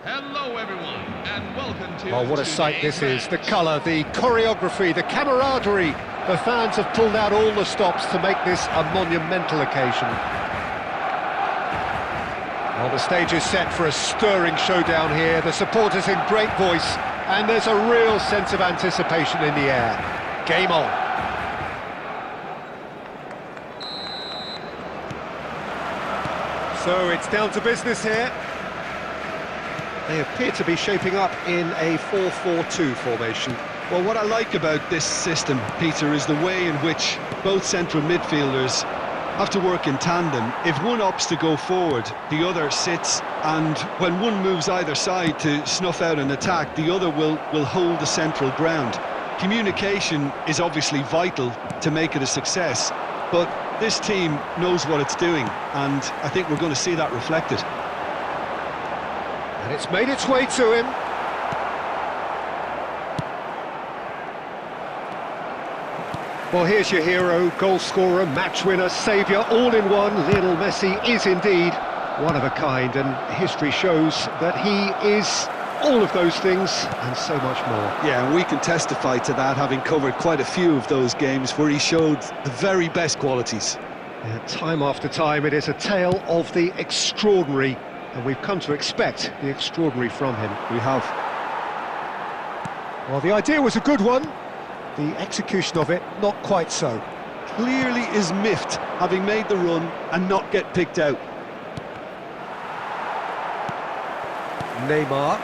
Hello everyone, and welcome to... Oh, what a sight this is. The colour, the choreography, the camaraderie. The fans have pulled out all the stops to make this a monumental occasion. Well, the stage is set for a stirring showdown here. The supporters in great voice, and there's a real sense of anticipation in the air. Game on. So it's down to business here. They appear to be shaping up in a 4-4-2 formation. Well, what I like about this system, Peter, is the way in which both central midfielders have to work in tandem. If one opts to go forward, the other sits, and when one moves either side to snuff out an attack, the other will hold the central ground. Communication is obviously vital to make it a success, but this team knows what it's doing, and I think we're going to see that reflected. And it's made its way to him. Well, here's your hero, goal scorer, match winner, saviour, all in one. Lionel Messi is indeed one of a kind, and history shows that he is all of those things and so much more. Yeah, and we can testify to that, having covered quite a few of those games where he showed the very best qualities. Yeah, time after time, it is a tale of the extraordinary, and we've come to expect the extraordinary from him. We have. Well, the idea was a good one. The execution of it, not quite so. Clearly is miffed, having made the run and not get picked out. Neymar.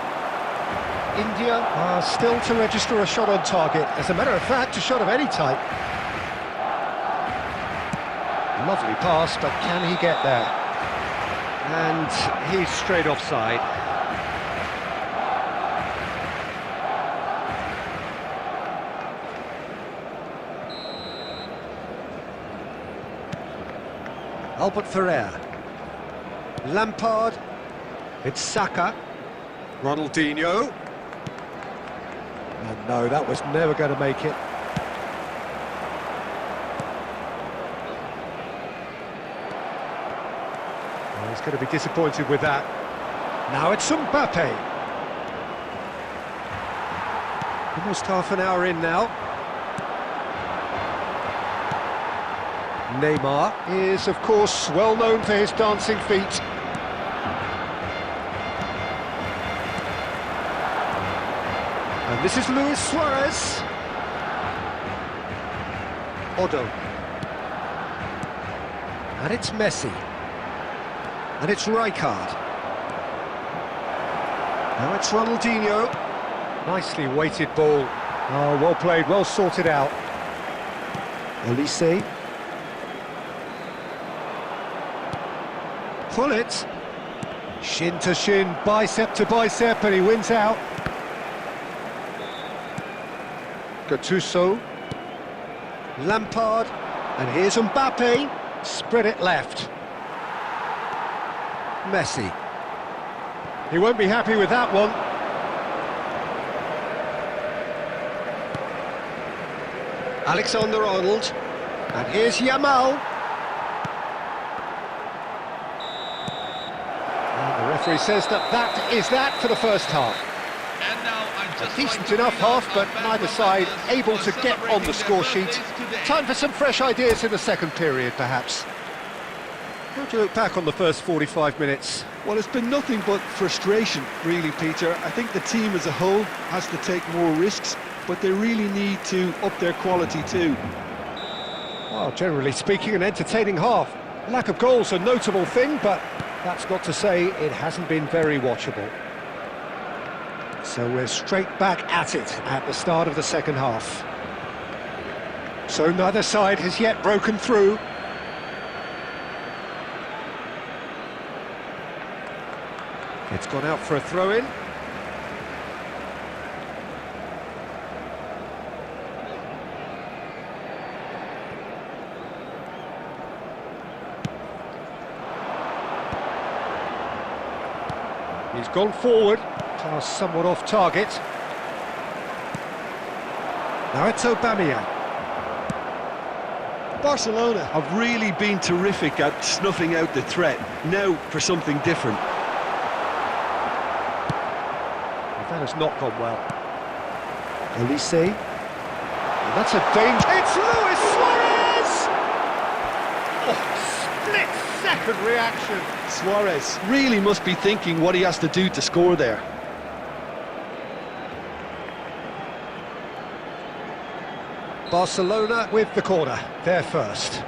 India are still to register a shot on target. As a matter of fact, a shot of any type. Lovely pass, but can he get there? And he's straight offside. Albert Ferrer. Lampard. It's Saka. Ronaldinho. And no, that was never going to make it. Well, he's going to be disappointed with that. Now it's Mbappe. Almost half an hour in now. Neymar is, of course, well known for his dancing feet. And this is Luis Suarez. Odo. And it's Messi. And it's Rijkaard. Now it's Ronaldinho. Nicely weighted ball. Oh, well played, well sorted out. Elise. Pull it. Shin to shin, bicep to bicep, and he wins out. Gattuso. Lampard. And here's Mbappe. Spread it left. Messi. He won't be happy with that one. Alexander-Arnold. And here's Yamal. And the referee says that is that for the first half. A decent enough half, but neither side able to get on the score sheet. Time for some fresh ideas in the second period, perhaps. How do you look back on the first 45 minutes? Well, it's been nothing but frustration, really, Peter. I think the team as a whole has to take more risks, but they really need to up their quality too. Well, generally speaking, an entertaining half. Lack of goals a notable thing, but that's not to say it hasn't been very watchable. So we're straight back at it at the start of the second half. So neither side has yet broken through. It's gone out for a throw-in. He's gone forward. Pass somewhat off target. Now it's Aubameyang. Barcelona have really been terrific at snuffing out the threat. Now for something different. That has not gone well. Elise. That's a danger. It's Luis Suarez! Oh, split-second reaction. Suarez really must be thinking what he has to do to score there. Barcelona with the corner, they're first.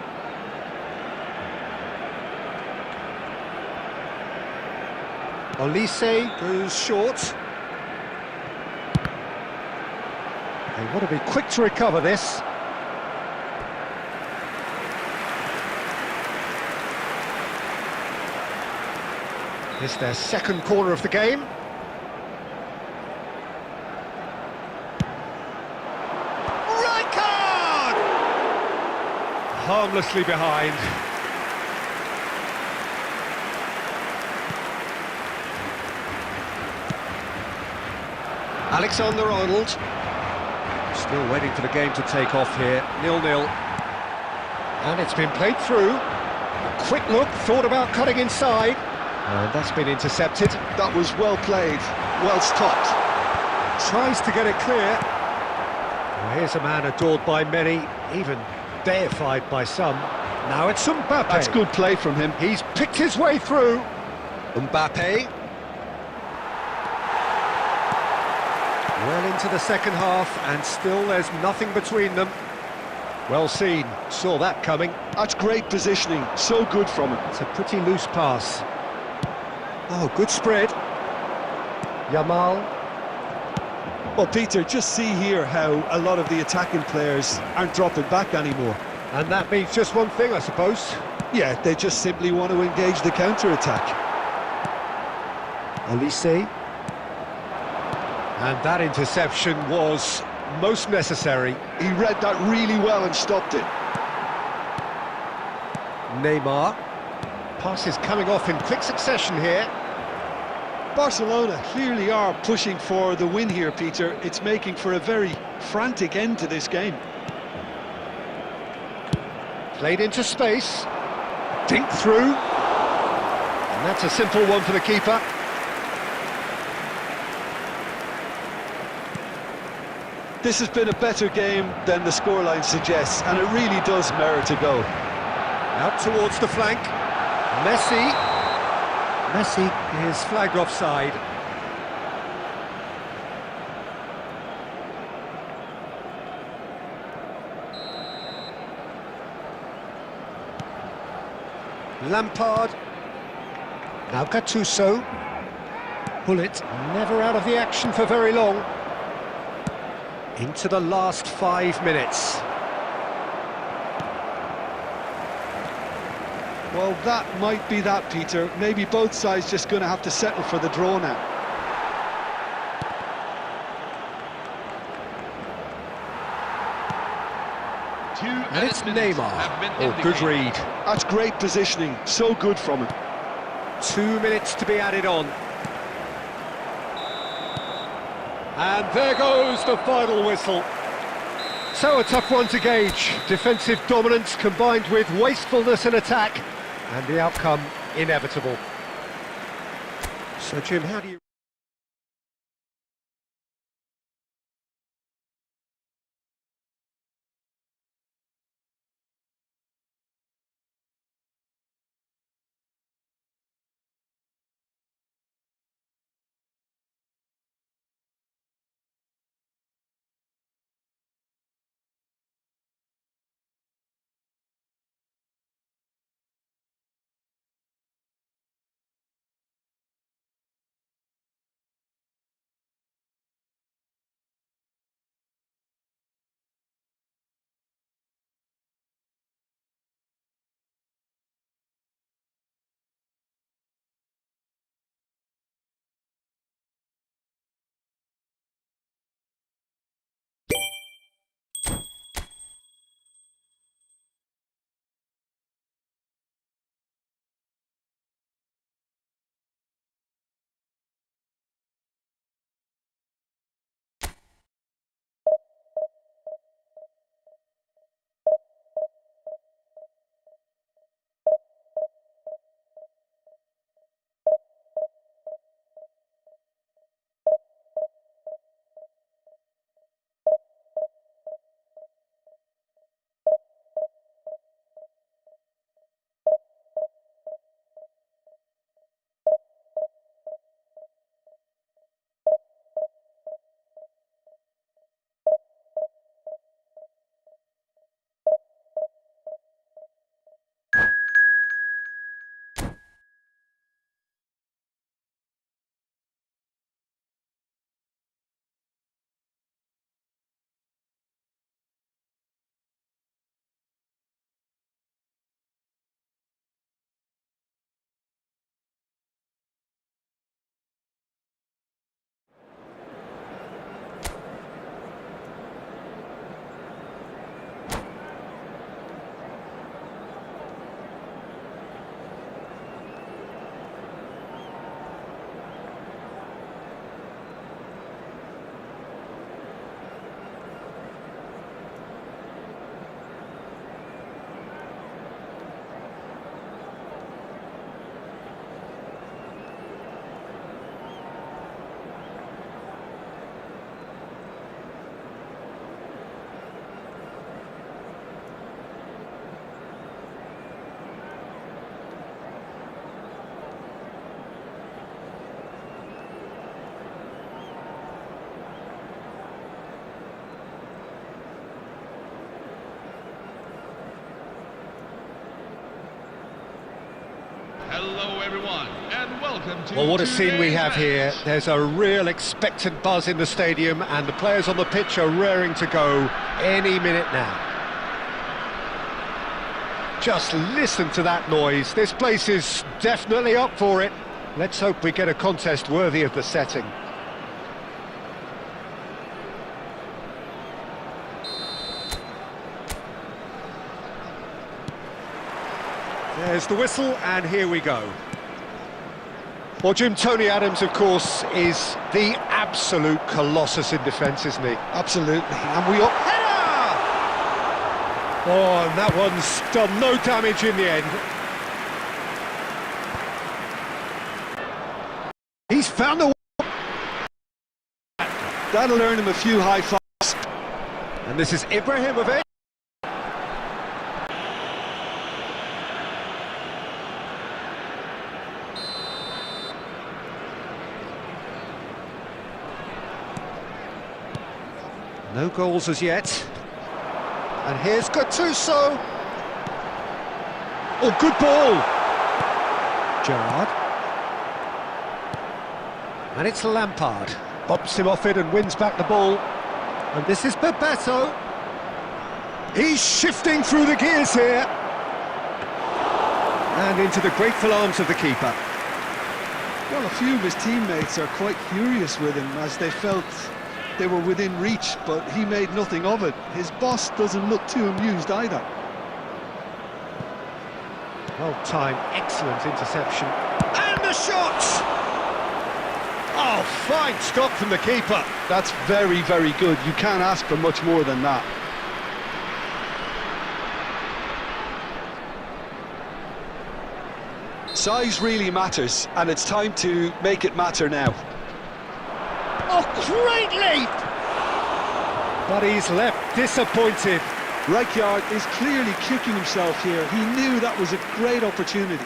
Olise goes short. They want to be quick to recover this. It's their second corner of the game. Harmlessly behind. Alexander-Arnold. Still waiting for the game to take off here. 0-0. And it's been played through. A quick look, thought about cutting inside. And that's been intercepted. That was well played, well stopped. Tries to get it clear. Well, here's a man adored by many, even deified by some. Now it's Mbappe. That's good play from him. He's picked his way through. Mbappe. Well into the second half, and still there's nothing between them. Well seen, saw that coming. That's great positioning, so good from him. It's a pretty loose pass. Oh, good spread. Yamal. Well, Peter, just see here how a lot of the attacking players aren't dropping back anymore. And that means just one thing, I suppose. Yeah, they just simply want to engage the counter-attack. Olise. And that interception was most necessary. He read that really well and stopped it. Neymar. Passes coming off in quick succession here. Barcelona clearly are pushing for the win here, Peter. It's making for a very frantic end to this game. Played into space. Dink through. And that's a simple one for the keeper. This has been a better game than the scoreline suggests, and it really does merit a go. Out towards the flank. Messi. Messi is flagged offside. Lampard. Now Gattuso. Bullet never out of the action for very long. Into the last 5 minutes. Well, that might be that, Peter. Maybe both sides just going to have to settle for the draw now. And it's Neymar. Oh, good read. That's great positioning. So good from him. 2 minutes to be added on. And there goes the final whistle. So a tough one to gauge. Defensive dominance combined with wastefulness in attack. And the outcome inevitable. So Jim, how do you... Hello everyone, and welcome to Well, what a scene we today's have match. here. There's a real expectant buzz in the stadium, and the players on the pitch are raring to go any minute now. Just listen to that noise. This place is definitely up for it. Let's hope we get a contest worthy of the setting. There's the whistle, and here we go. Well, Jim, Tony Adams, of course, is the absolute colossus in defence, isn't he? Absolutely. And we up. Header! Oh, and that one's done no damage in the end. He's found the way. That'll earn him a few high fives. And this is Ibrahimovic. No goals as yet. And here's Gattuso. Oh, good ball. Gerrard. And it's Lampard. Bumps him off it and wins back the ball. And this is Bebeto. He's shifting through the gears here. And into the grateful arms of the keeper. Well, a few of his teammates are quite furious with him as they felt they were within reach, but he made nothing of it. His boss doesn't look too amused either. Well-timed, excellent interception. And the shot! Oh, fine stop from the keeper. That's very, very good. You can't ask for much more than that. Size really matters, and it's time to make it matter now. Oh, great leap! But he's left disappointed. Rijkaard is clearly kicking himself here. He knew that was a great opportunity.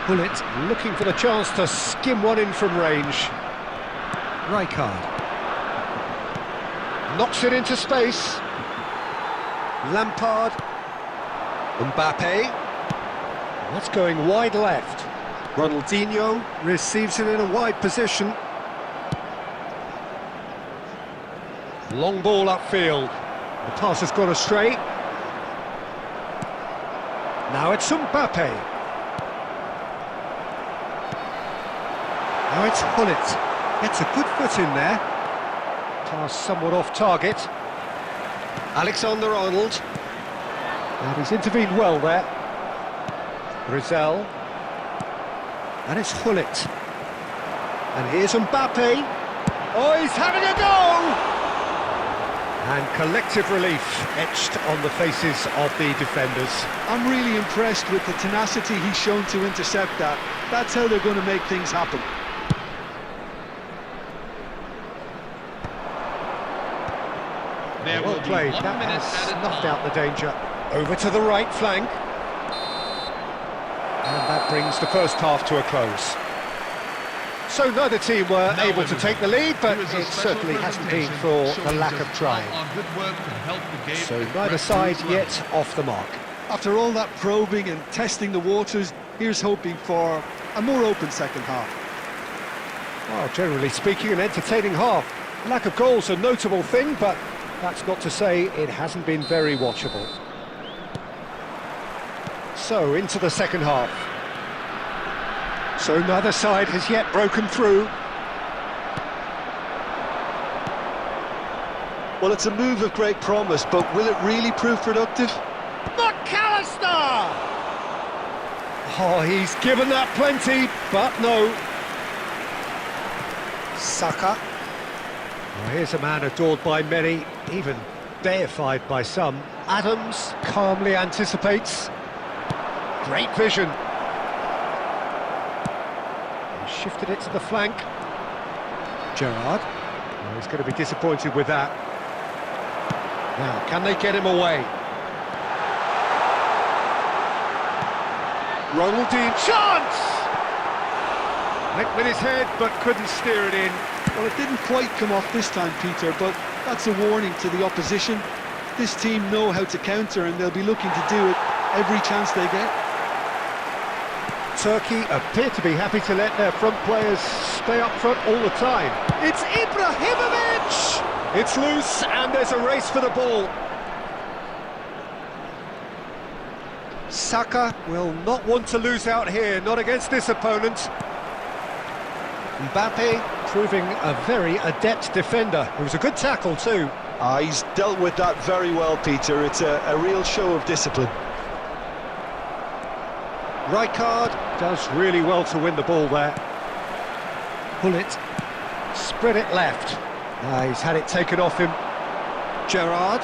Bullet looking for the chance to skim one in from range. Rijkaard knocks it into space. Lampard. Mbappe. That's going wide left. Ronaldinho receives it in a wide position. Long ball upfield. The pass has gone astray. Now it's Mbappe. Now it's Hullet. Gets a good foot in there. Pass somewhat off target. Alexander-Arnold. And he's intervened well there. Rizal. And it's Hullet. And here's Mbappe. Oh, he's having a go! And collective relief etched on the faces of the defenders. I'm really impressed with the tenacity he's shown to intercept that. That's how they're going to make things happen. Well played, that has snuffed out the danger. Over to the right flank. And that brings the first half to a close. So neither team were able to take the lead, but it certainly hasn't been for the lack of trying. So neither side yet off the mark. After all that probing and testing the waters, here's hoping for a more open second half. Well, generally speaking, an entertaining half. Lack of goals a notable thing, but that's not to say it hasn't been very watchable. So, into the second half. So neither side has yet broken through. Well, it's a move of great promise, but will it really prove productive? McAllister! Oh, he's given that plenty, but no. Saka. Well, here's a man adored by many, even deified by some. Adams calmly anticipates. Great vision. He shifted it to the flank. Gerrard. Oh, he's going to be disappointed with that. Now, can they get him away? Ronaldinho. Chance! Went with his head, but couldn't steer it in. Well, it didn't quite come off this time, Peter, but that's a warning to the opposition. This team know how to counter, and they'll be looking to do it every chance they get. Turkey appear to be happy to let their front players stay up front all the time. It's Ibrahimovic! It's loose, and there's a race for the ball. Saka will not want to lose out here, not against this opponent. Mbappe proving a very adept defender. It was a good tackle too. He's dealt with that very well, Peter. It's a real show of discipline. Rijkaard does really well to win the ball there. Pull it, spread it left. He's had it taken off him. Gerrard.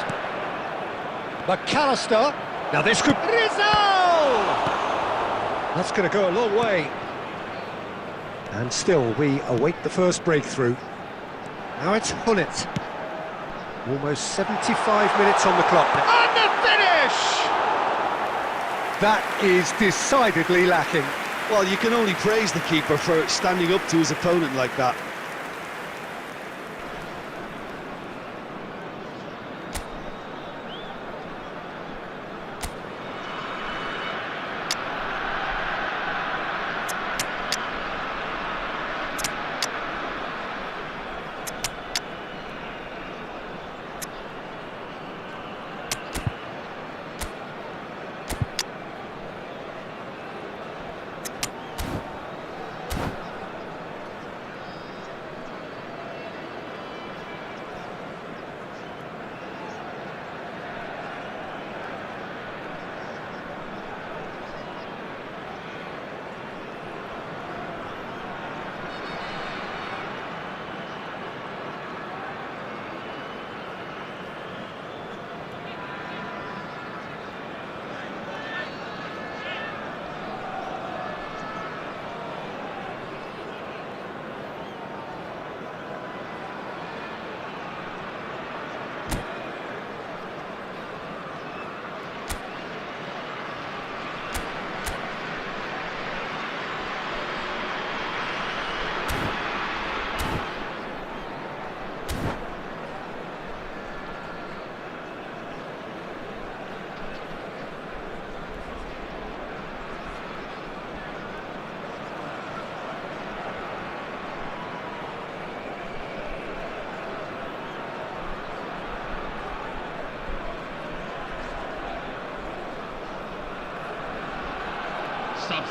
McAllister. Now this could... Rizal! That's going to go a long way. And still, we await the first breakthrough. Now it's Hunnit. Almost 75 minutes on the clock now. And the finish! That is decidedly lacking. Well, you can only praise the keeper for standing up to his opponent like that.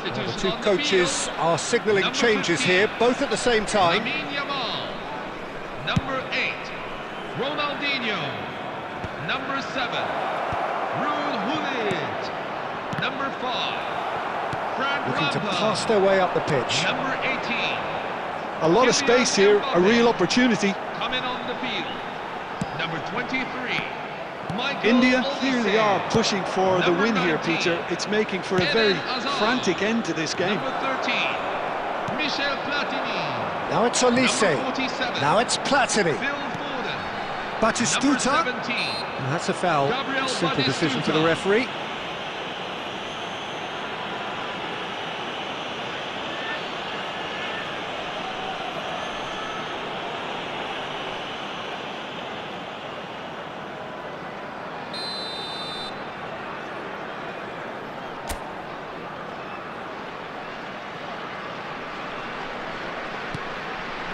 The two coaches are signalling changes here, both at the same time. Number 8, Ronaldinho. Number 7, Gullit. Number 5, Frank Looking to Lampard. pass their way up the pitch. Number 18, A lot of space here, a real opportunity. coming on the field. Number 23, Michael India Olise. clearly are pushing for the Number win here, 19, Peter. It's making for a very frantic end to this game. Number 13, Michel Platini. Now it's Olise. Number 47, Now it's Platini. Phil Foden. Number Batistuta. 17, And that's a foul. Gabriel Simple decision for Batistuta. the referee.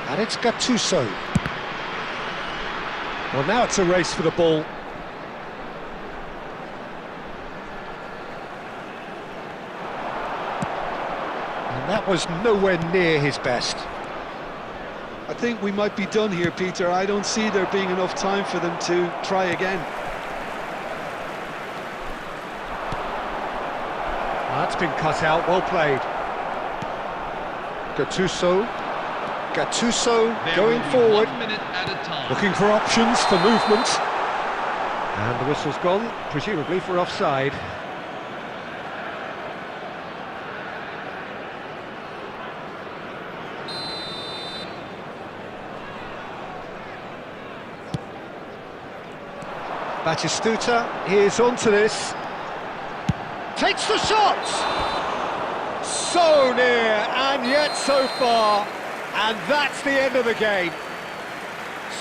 And it's Gattuso. Well, now it's a race for the ball. And that was nowhere near his best. I think we might be done here, Peter. I don't see there being enough time for them to try again. That's been cut out, well played. Gattuso. Gattuso going forward, 1 minute at a time. looking for options for movement. And the whistle's gone, presumably for offside. Batistuta, he is onto this. Takes the shot! So near, and yet so far, and that's the end of the game.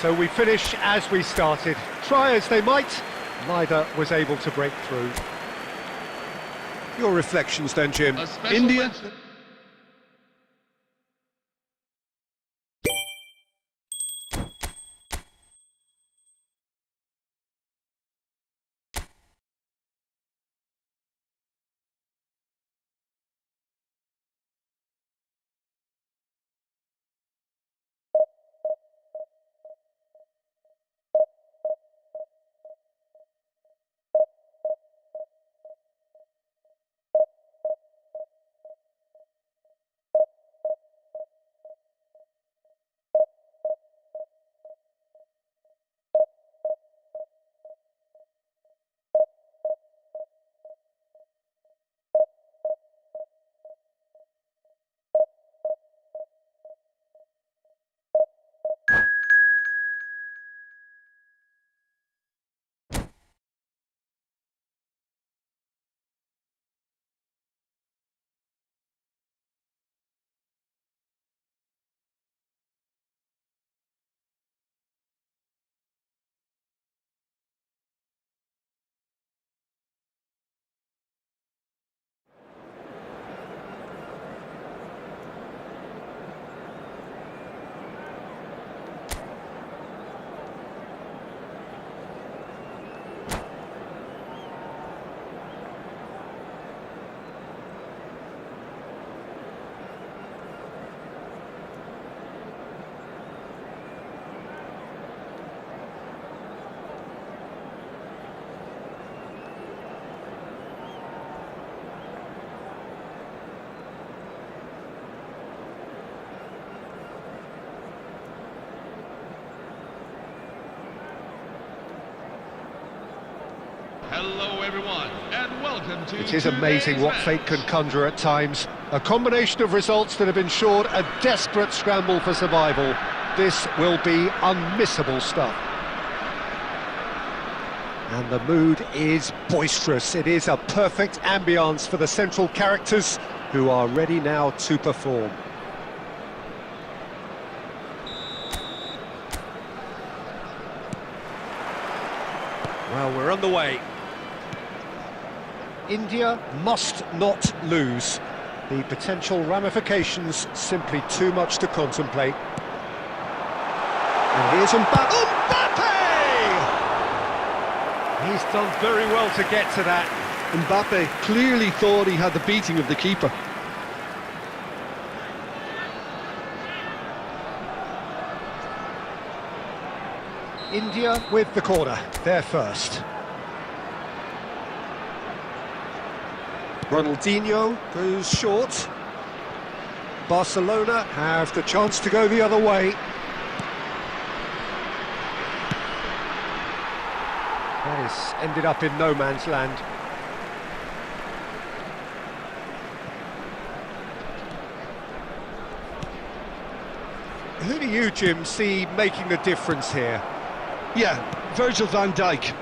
So we finish as we started. Try as they might, neither was able to break through. Your reflections then, Jim? A special India. mention- Hello everyone, and welcome to It is amazing today's what match. fate can conjure at times. A combination of results that have ensured a desperate scramble for survival. This will be unmissable stuff. And the mood is boisterous. It is a perfect ambience for the central characters who are ready now to perform. Well, we're on the way. India must not lose. The potential ramifications simply too much to contemplate. And here's Mbappe! He's done very well to get to that. Mbappe clearly thought he had the beating of the keeper. India with the corner, they're first. Ronaldinho goes short. Barcelona have the chance to go the other way. That has ended up in no man's land. Who do you, Jim, see making the difference here? Yeah, Virgil van Dijk.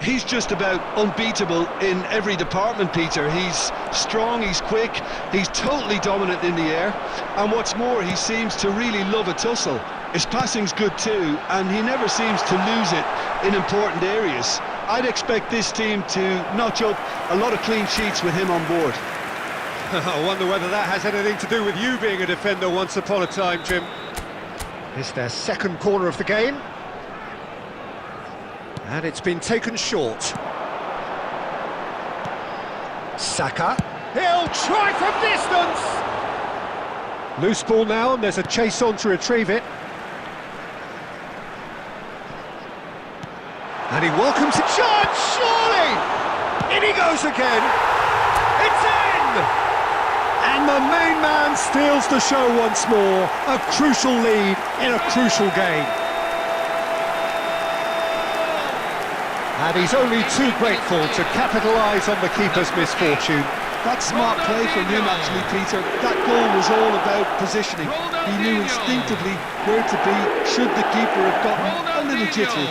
He's just about unbeatable in every department, Peter. He's strong, he's quick, he's totally dominant in the air, and what's more, he seems to really love a tussle. His passing's good too, and he never seems to lose it in important areas. I'd expect this team to notch up a lot of clean sheets with him on board. I wonder whether that has anything to do with you being a defender once upon a time, Jim. It's their second corner of the game. And it's been taken short. Saka. He'll try from distance! Loose ball now, and there's a chase on to retrieve it. And he welcomes a chance, surely! In he goes again! It's in! And the main man steals the show once more. A crucial lead in a crucial game. And he's only too grateful to capitalise on the keeper's misfortune. That's smart play from him actually, Peter. That goal was all about positioning. He knew instinctively where to be should the keeper have gotten a little jittery.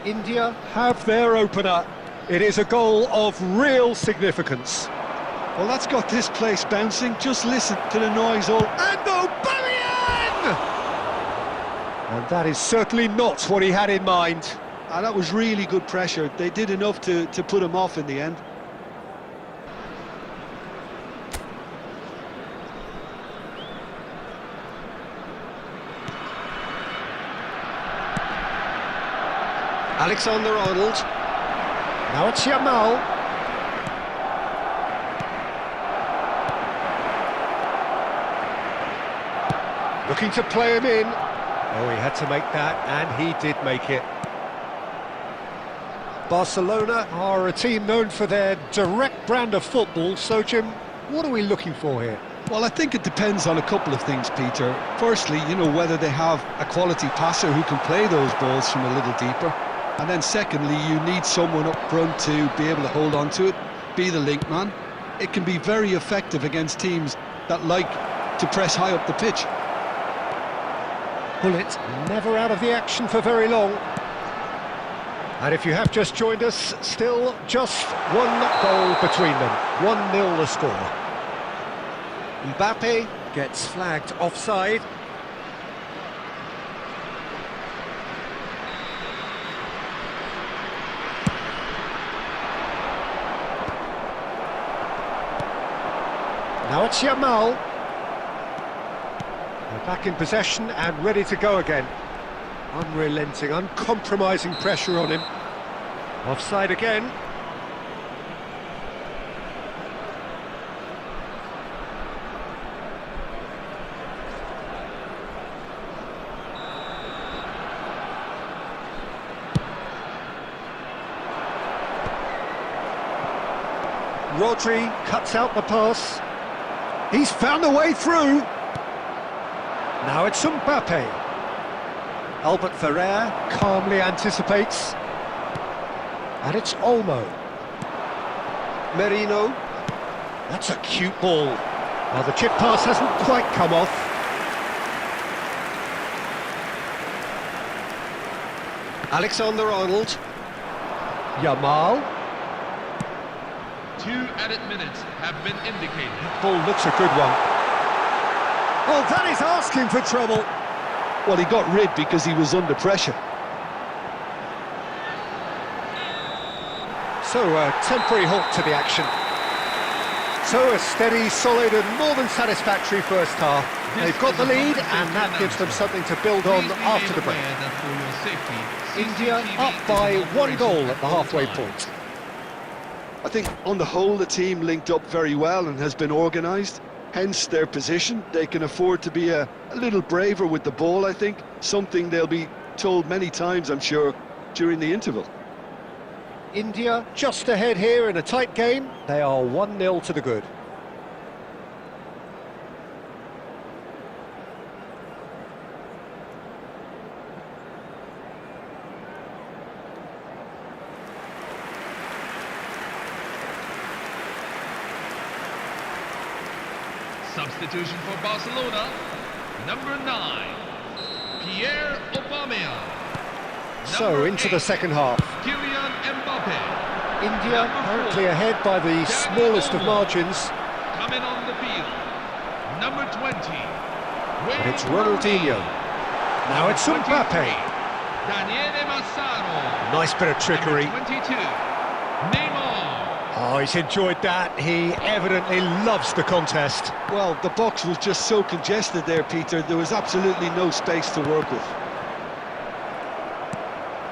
India have their opener. It is a goal of real significance. Well, that's got this place bouncing. Just listen to the noise all... And Aubameyang! And that is certainly not what he had in mind. And that was really good pressure. They did enough to put him off in the end. Alexander-Arnold. Now it's Yamal. Looking to play him in. Oh, he had to make that, and he did make it. Barcelona are a team known for their direct brand of football, so Jim, what are we looking for here? Well, I think it depends on a couple of things, Peter. Firstly, you know, whether they have a quality passer who can play those balls from a little deeper. And then secondly, you need someone up front to be able to hold on to it, be the link man. It can be very effective against teams that like to press high up the pitch. Bullet never out of the action for very long. And if you have just joined us, still just one goal between them. 1-0 the score. Mbappe gets flagged offside. Now it's Yamal. They're back in possession and ready to go again. Unrelenting, uncompromising pressure on him. Offside again. Rodri cuts out the pass. He's found a way through. Now it's Mbappe. Albert Ferrer calmly anticipates. And it's Olmo. Merino. That's a cute ball. Well, the chip pass hasn't quite come off. Alexander-Arnold. Yamal. 2 added minutes have been indicated. Ball looks a good one. Oh, that is asking for trouble. Well, he got rid because he was under pressure. So, a temporary halt to the action. So, a steady, solid and more than satisfactory first half. They've got the lead and that gives them something to build on after the break. India up by 1 goal at the halfway point. I think on the whole the team linked up very well and has been organised, hence their position. They can afford to be a little braver with the ball, I think, something they'll be told many times, I'm sure, during the interval. India just ahead here in a tight game. They are 1-0 to the good. Substitution for Barcelona, number 9, Pierre Aubameyang. So, Number into the 8, second half. Kylian Mbappe. India Number 4, currently ahead by the Daniel smallest of Olmo. margins. Coming on the field, number 20, But it's Wayne Ronaldinho. Rooney. Now it's Number 23, Mbappe. Daniele Massaro. Nice bit of trickery. Number 22, Neymar. Oh, he's enjoyed that. He evidently loves the contest. Well, the box was just so congested there, Peter. There was absolutely no space to work with.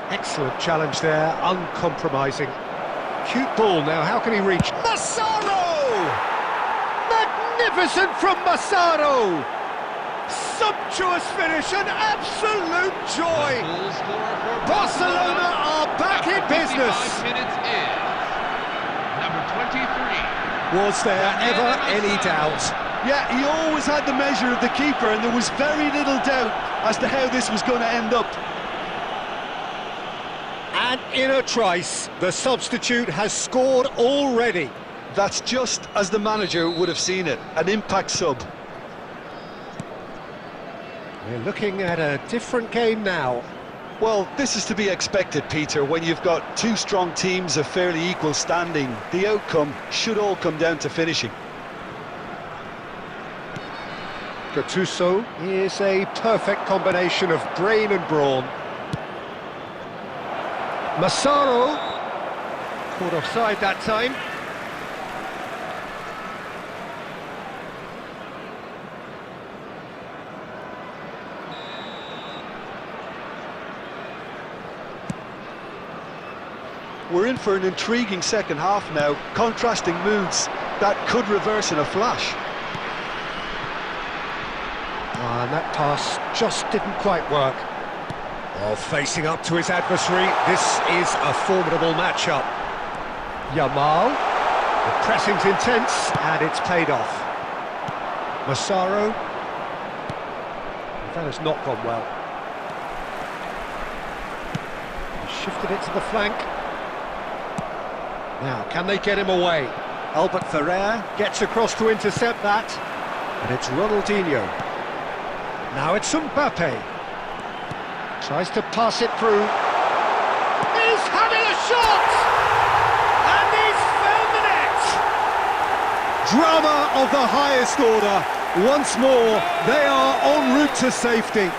Excellent challenge there, uncompromising. Cute ball now, how can he reach? Massaro! Magnificent from Massaro! Sumptuous finish, an absolute joy! Goal scorer for Barcelona are back in business! 55 minutes is number 23. Was there ever any doubt? Yeah, he always had the measure of the keeper, and there was very little doubt as to how this was going to end up. And in a trice, the substitute has scored already. That's just as the manager would have seen it, an impact sub. We're looking at a different game now. Well, this is to be expected, Peter. When you've got two strong teams of fairly equal standing, the outcome should all come down to finishing. Gattuso is a perfect combination of brain and brawn. Massaro, caught offside that time. We're in for an intriguing second half now, contrasting moods that could reverse in a flash. And that pass just didn't quite work. Oh, facing up to his adversary, this is a formidable matchup. Yamal, the pressing's intense, and it's paid off. Massaro, that has not gone well. He shifted it to the flank. Now, can they get him away? Albert Ferrer gets across to intercept that, and it's Ronaldinho. Now it's Mbappe. Tries to pass it through. He's having a shot! And he's found the net! Drama of the highest order. Once more, they are en route to safety.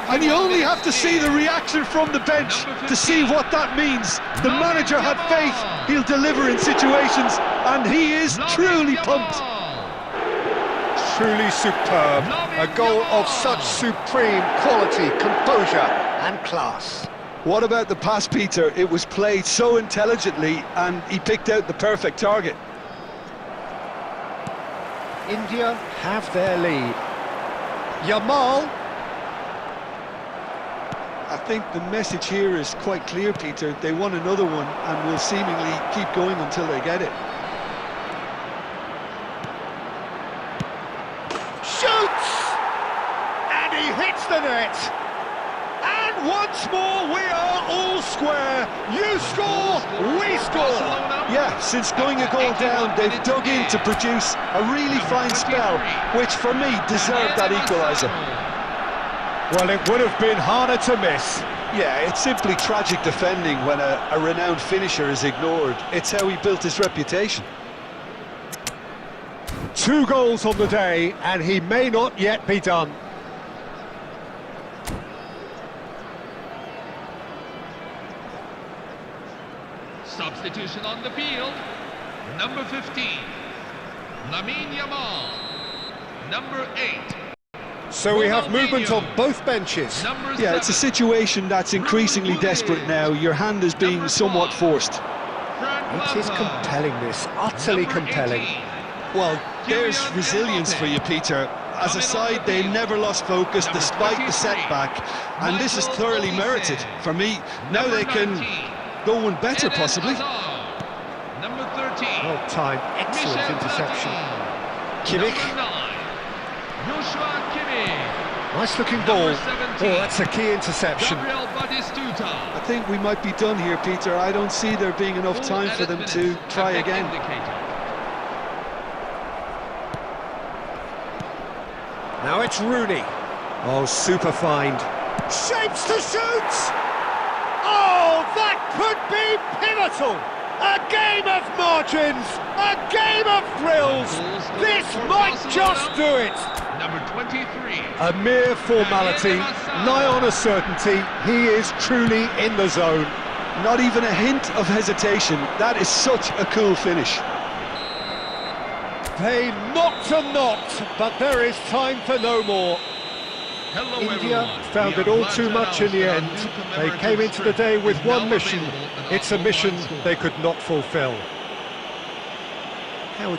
And you only have to see the reaction from the bench to see what that means. The manager had faith he'll deliver in situations, and he is truly pumped. Truly superb. A goal of such supreme quality, composure and class. What about the pass, Peter? It was played so intelligently, and he picked out the perfect target. India have their lead. Yamal. I think the message here is quite clear, Peter. They want another one and will seemingly keep going until they get it. Shoots! And he hits the net. And once more we are all square. You score, we score. Yeah, since going a goal down, they've dug in to produce a really fine spell, which for me deserved that equaliser. Well, it would have been harder to miss. Yeah, it's simply tragic defending when a renowned finisher is ignored. It's how he built his reputation. 2 goals on the day, and he may not yet be done. Substitution on the field. Number 15, Lamine Yamal. Number 8. So we have movement on both benches. Yeah, it's a situation that's increasingly desperate now. Your hand is being somewhat forced. It is compelling, this, utterly compelling. Well, there's resilience for you, Peter. As a side, they never lost focus despite the setback, and this is thoroughly merited for me. Now they can go one better, possibly. Number 13. Well timed, excellent interception. Kimmich. Nice looking ball. Oh, that's a key interception. I think we might be done here, Peter. I don't see there being enough time for them to try again. Now it's Rooney. Oh, super find. Shapes to shoot! Oh, that could be pivotal! A game of margins! A game of thrills! This might just do it! Number 23. A mere formality, nigh on a certainty. He is truly in the zone. Not even a hint of hesitation. That is such a cool finish. They knocked and knocked, but there is time for no more. Hello, India everyone. found it all too much in the end. They came into the day with one mission. It's a mission they could not fulfill. How would you